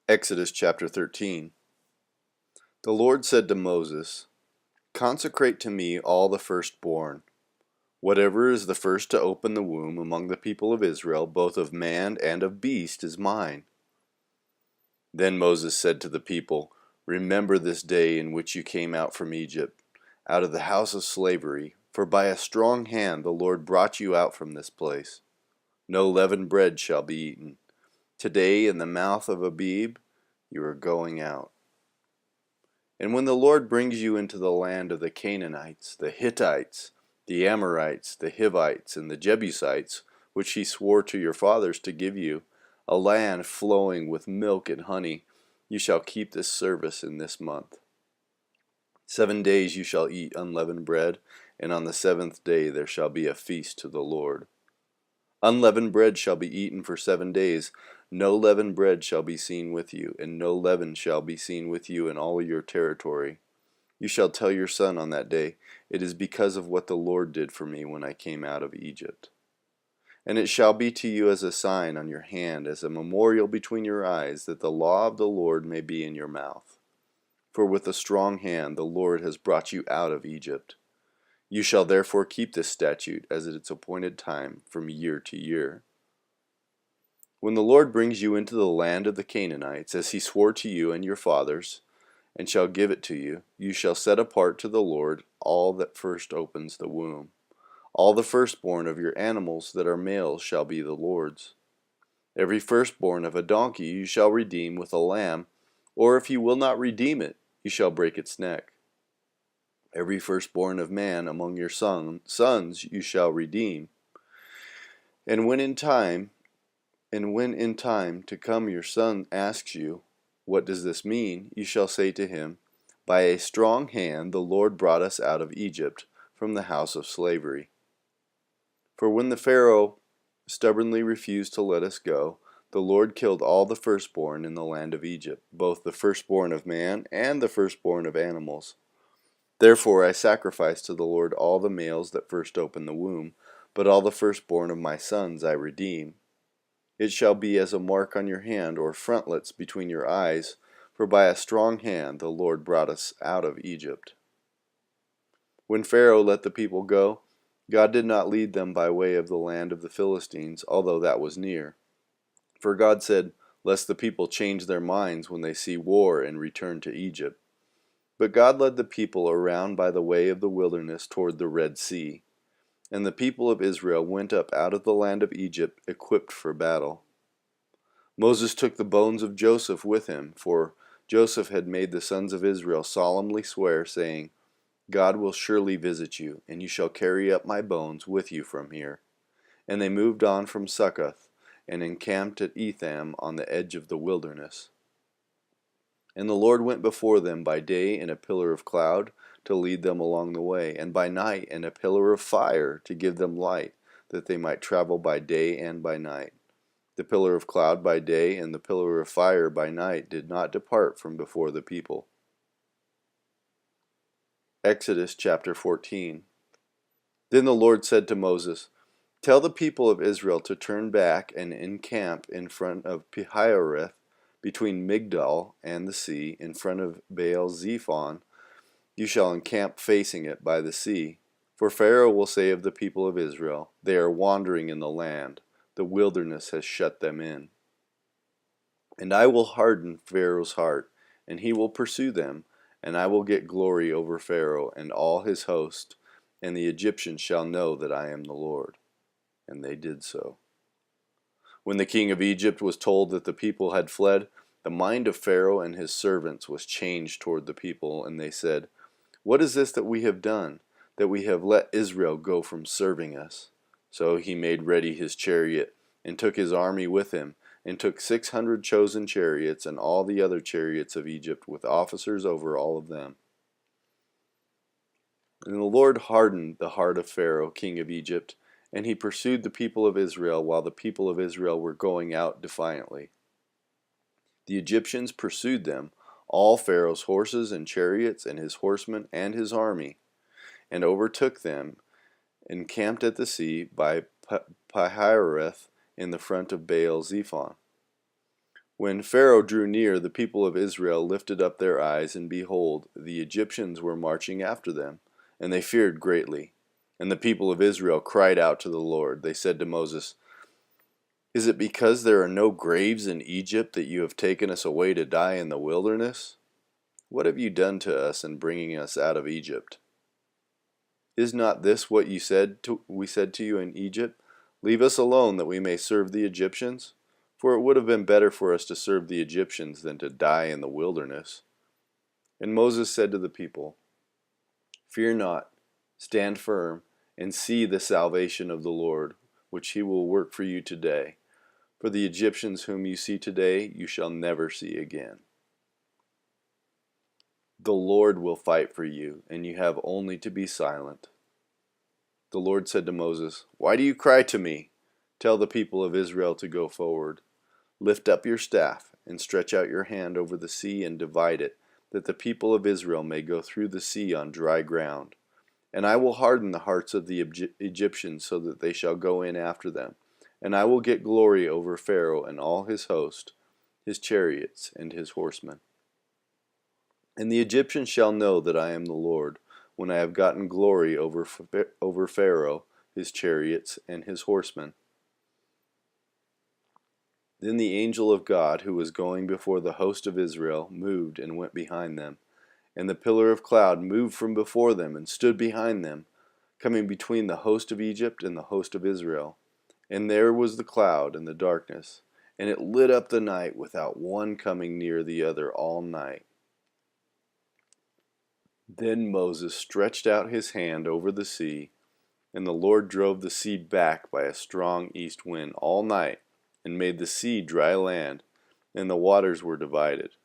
Exodus chapter 13. The Lord said to Moses, "Consecrate to me all the firstborn. Whatever is the first to open the womb among the people of Israel, both of man and of beast, is mine." Then Moses said to the people, "Remember this day in which you came out from Egypt, out of the house of slavery, for by a strong hand the Lord brought you out from this place. No leavened bread shall be eaten. Today in the mouth of Abib you are going out. And when the Lord brings you into the land of the Canaanites, the Hittites, the Amorites, the Hivites, and the Jebusites, which he swore to your fathers to give you, a land flowing with milk and honey, you shall keep this service in this month. 7 days you shall eat unleavened bread, and on the seventh day there shall be a feast to the Lord. Unleavened bread shall be eaten for 7 days. No leavened bread shall be seen with you, and no leaven shall be seen with you in all your territory. You shall tell your son on that day, 'It is because of what the Lord did for me when I came out of Egypt.' And it shall be to you as a sign on your hand, as a memorial between your eyes, that the law of the Lord may be in your mouth. For with a strong hand the Lord has brought you out of Egypt. You shall therefore keep this statute as at its appointed time from year to year. When the Lord brings you into the land of the Canaanites, as he swore to you and your fathers, and shall give it to you, you shall set apart to the Lord all that first opens the womb. All the firstborn of your animals that are males shall be the Lord's. Every firstborn of a donkey you shall redeem with a lamb, or if you will not redeem it, you shall break its neck. Every firstborn of man among your sons you shall redeem. And when in time to come your son asks you, 'What does this mean?' you shall say to him, 'By a strong hand the Lord brought us out of Egypt, from the house of slavery.' For when the Pharaoh stubbornly refused to let us go, the Lord killed all the firstborn in the land of Egypt, both the firstborn of man and the firstborn of animals. Therefore I sacrifice to the Lord all the males that first open the womb, but all the firstborn of my sons I redeem. It shall be as a mark on your hand, or frontlets between your eyes, for by a strong hand the Lord brought us out of Egypt." When Pharaoh let the people go, God did not lead them by way of the land of the Philistines, although that was near. For God said, "Lest the people change their minds when they see war and return to Egypt." But God led the people around by the way of the wilderness toward the Red Sea. And the people of Israel went up out of the land of Egypt equipped for battle. Moses took the bones of Joseph with him, for Joseph had made the sons of Israel solemnly swear, saying, "God will surely visit you, and you shall carry up my bones with you from here." And they moved on from Succoth, and encamped at Etham on the edge of the wilderness. And the Lord went before them by day in a pillar of cloud to lead them along the way, and by night in a pillar of fire to give them light, that they might travel by day and by night. The pillar of cloud by day and the pillar of fire by night did not depart from before the people. Exodus chapter 14. Then the Lord said to Moses, "Tell the people of Israel to turn back and encamp in front of Pi-hahiroth, between Migdol and the sea, in front of Baal-zephon. You shall encamp facing it by the sea. For Pharaoh will say of the people of Israel, 'They are wandering in the land. The wilderness has shut them in.' And I will harden Pharaoh's heart, and he will pursue them, and I will get glory over Pharaoh and all his host, and the Egyptians shall know that I am the Lord." And they did so. When the king of Egypt was told that the people had fled, the mind of Pharaoh and his servants was changed toward the people, and they said, "What is this that we have done, that we have let Israel go from serving us?" So he made ready his chariot, and took his army with him, and took 600 chosen chariots, and all the other chariots of Egypt, with officers over all of them. And the Lord hardened the heart of Pharaoh, king of Egypt, and he pursued the people of Israel while the people of Israel were going out defiantly. The Egyptians pursued them, all Pharaoh's horses and chariots, and his horsemen and his army, and overtook them, encamped at the sea by Pi-hahiroth in the front of Baal-zephon. When Pharaoh drew near, the people of Israel lifted up their eyes, and behold, the Egyptians were marching after them, and they feared greatly. And the people of Israel cried out to the Lord. They said to Moses, "Is it because there are no graves in Egypt that you have taken us away to die in the wilderness? What have you done to us in bringing us out of Egypt? Is not this what we said to you in Egypt? Leave us alone that we may serve the Egyptians? For it would have been better for us to serve the Egyptians than to die in the wilderness." And Moses said to the people, "Fear not, stand firm, and see the salvation of the Lord, which he will work for you today. For the Egyptians whom you see today, you shall never see again. The Lord will fight for you, and you have only to be silent." The Lord said to Moses, "Why do you cry to me? Tell the people of Israel to go forward. Lift up your staff, and stretch out your hand over the sea and divide it, that the people of Israel may go through the sea on dry ground. And I will harden the hearts of the Egyptians so that they shall go in after them. And I will get glory over Pharaoh and all his host, his chariots, and his horsemen. And the Egyptians shall know that I am the Lord, when I have gotten glory over Pharaoh, his chariots, and his horsemen." Then the angel of God, who was going before the host of Israel, moved and went behind them. And the pillar of cloud moved from before them and stood behind them, coming between the host of Egypt and the host of Israel. And there was the cloud and the darkness, and it lit up the night without one coming near the other all night. Then Moses stretched out his hand over the sea, and the Lord drove the sea back by a strong east wind all night, and made the sea dry land, and the waters were divided.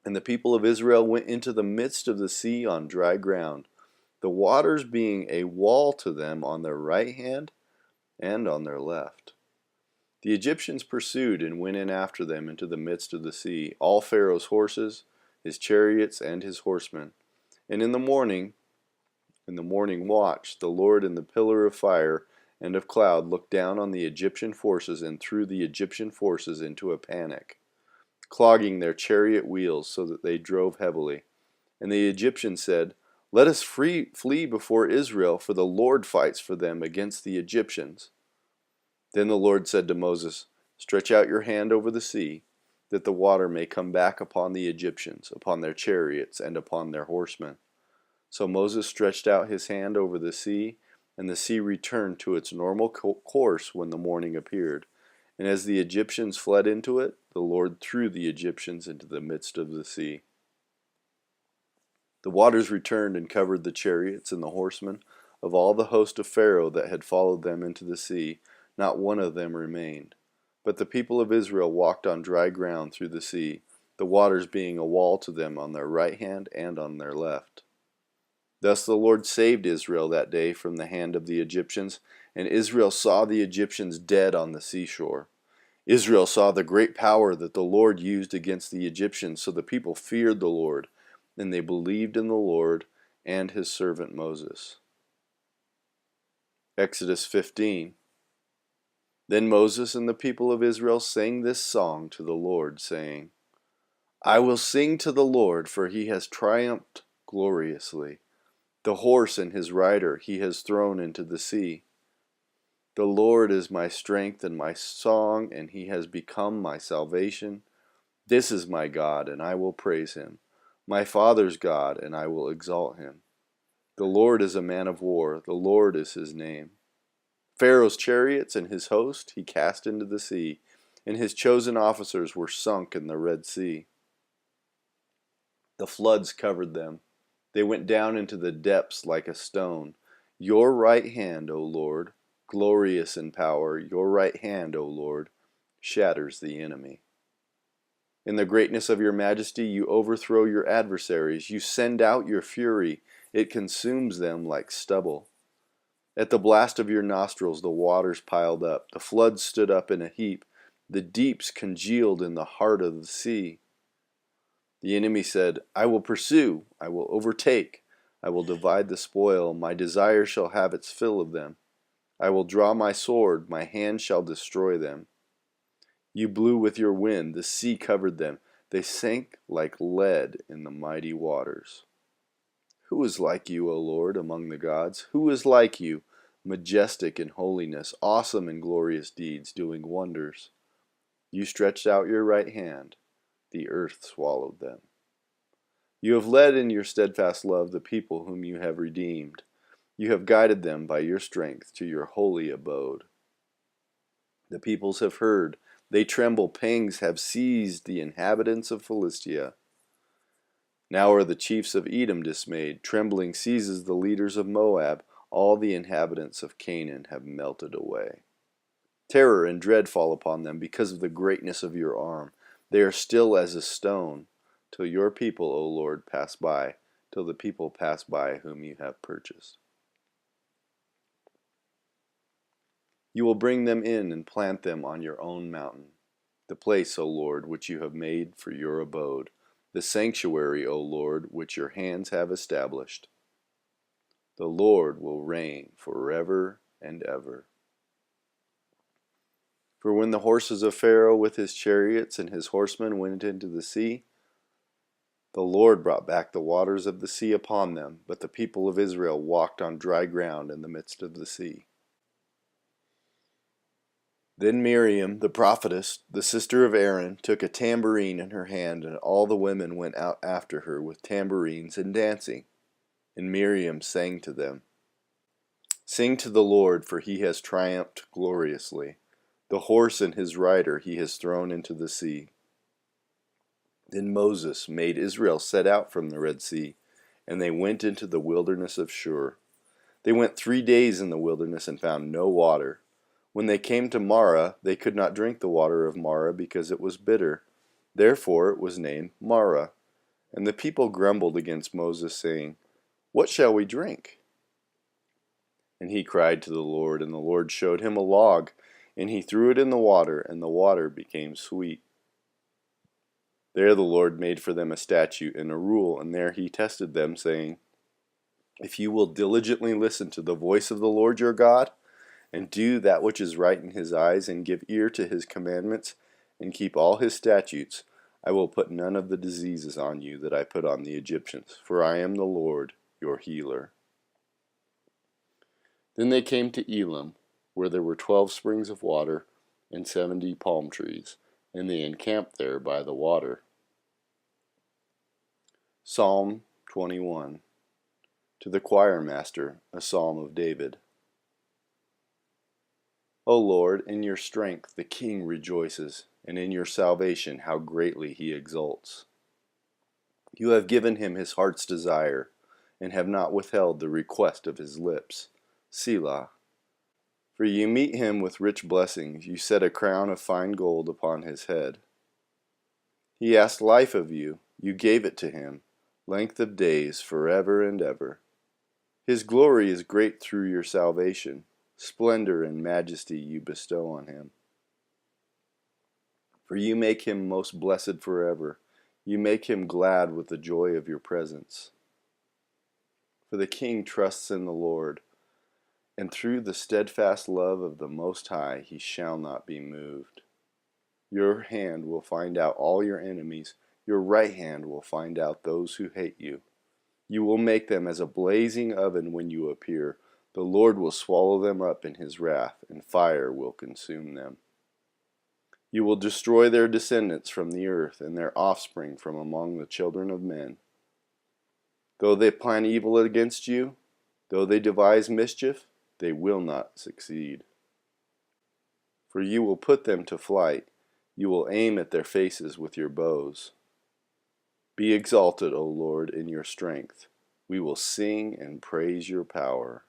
And the people of Israel went into the midst of the sea on dry ground, the waters being a wall to them on their right hand and on their left. The Egyptians pursued and went in after them into the midst of the sea, all Pharaoh's horses, his chariots, and his horsemen. And in the morning watch, the Lord in the pillar of fire and of cloud looked down on the Egyptian forces and threw the Egyptian forces into a panic, clogging their chariot wheels so that they drove heavily. And the Egyptians said, "Let us flee before Israel, for the Lord fights for them against the Egyptians." Then the Lord said to Moses, "Stretch out your hand over the sea, that the water may come back upon the Egyptians, upon their chariots, and upon their horsemen." So Moses stretched out his hand over the sea, and the sea returned to its normal course when the morning appeared. And as the Egyptians fled into it, the Lord threw the Egyptians into the midst of the sea. The waters returned and covered the chariots and the horsemen of all the host of Pharaoh that had followed them into the sea. Not one of them remained. But the people of Israel walked on dry ground through the sea, the waters being a wall to them on their right hand and on their left. Thus the Lord saved Israel that day from the hand of the Egyptians, and Israel saw the Egyptians dead on the seashore. Israel saw the great power that the Lord used against the Egyptians, so the people feared the Lord, and they believed in the Lord and his servant Moses. Exodus 15. Then Moses and the people of Israel sang this song to the Lord, saying, "I will sing to the Lord, for he has triumphed gloriously. The horse and his rider he has thrown into the sea. The Lord is my strength and my song, and he has become my salvation. This is my God, and I will praise him, my father's God, and I will exalt him. The Lord is a man of war, the Lord is his name. Pharaoh's chariots and his host he cast into the sea, and his chosen officers were sunk in the Red Sea. The floods covered them. They went down into the depths like a stone. Your right hand, O Lord, glorious in power, your right hand, O Lord, shatters the enemy. In the greatness of your majesty, you overthrow your adversaries. You send out your fury. It consumes them like stubble. At the blast of your nostrils, the waters piled up. The floods stood up in a heap. The deeps congealed in the heart of the sea. The enemy said, I will pursue, I will overtake, I will divide the spoil, my desire shall have its fill of them. I will draw my sword, my hand shall destroy them. You blew with your wind, the sea covered them. They sank like lead in the mighty waters. Who is like you, O Lord, among the gods? Who is like you, majestic in holiness, awesome in glorious deeds, doing wonders? You stretched out your right hand, the earth swallowed them. You have led in your steadfast love the people whom you have redeemed. You have guided them by your strength to your holy abode. The peoples have heard, they tremble, pangs have seized the inhabitants of Philistia. Now are the chiefs of Edom dismayed, trembling seizes the leaders of Moab, all the inhabitants of Canaan have melted away. Terror and dread fall upon them because of the greatness of your arm. They are still as a stone, till your people, O Lord, pass by, till the people pass by whom you have purchased. You will bring them in and plant them on your own mountain, the place, O Lord, which you have made for your abode, the sanctuary, O Lord, which your hands have established. The Lord will reign forever and ever. For when the horses of Pharaoh with his chariots and his horsemen went into the sea, the Lord brought back the waters of the sea upon them, but the people of Israel walked on dry ground in the midst of the sea. Then Miriam, the prophetess, the sister of Aaron, took a tambourine in her hand, and all the women went out after her with tambourines and dancing. And Miriam sang to them, "Sing to the Lord, for he has triumphed gloriously. The horse and his rider he has thrown into the sea." Then Moses made Israel set out from the Red Sea, and they went into the wilderness of Shur. They went 3 days in the wilderness and found no water. When they came to Marah, they could not drink the water of Marah because it was bitter. Therefore it was named Marah. And the people grumbled against Moses, saying, "What shall we drink?" And he cried to the Lord, and the Lord showed him a log, and he threw it in the water, and the water became sweet. There the Lord made for them a statute and a rule, and there he tested them, saying, "If you will diligently listen to the voice of the Lord your God, and do that which is right in his eyes, and give ear to his commandments, and keep all his statutes, I will put none of the diseases on you that I put on the Egyptians, for I am the Lord your healer." Then they came to Elim, where there were 12 springs of water and 70 palm trees, and they encamped there by the water. Psalm 21. To the choir master, a psalm of David. O Lord, in your strength the king rejoices, and in your salvation how greatly he exults. You have given him his heart's desire, and have not withheld the request of his lips. Selah. For you meet him with rich blessings, you set a crown of fine gold upon his head. He asked life of you, you gave it to him, length of days forever and ever. His glory is great through your salvation. Splendor and majesty you bestow on him. For you make him most blessed forever. You make him glad with the joy of your presence. For the king trusts in the Lord, and through the steadfast love of the Most High he shall not be moved. Your hand will find out all your enemies. Your right hand will find out those who hate you. You will make them as a blazing oven when you appear. The Lord will swallow them up in his wrath, and fire will consume them. You will destroy their descendants from the earth, and their offspring from among the children of men. Though they plan evil against you, though they devise mischief, they will not succeed. For you will put them to flight. You will aim at their faces with your bows. Be exalted, O Lord, in your strength. We will sing and praise your power.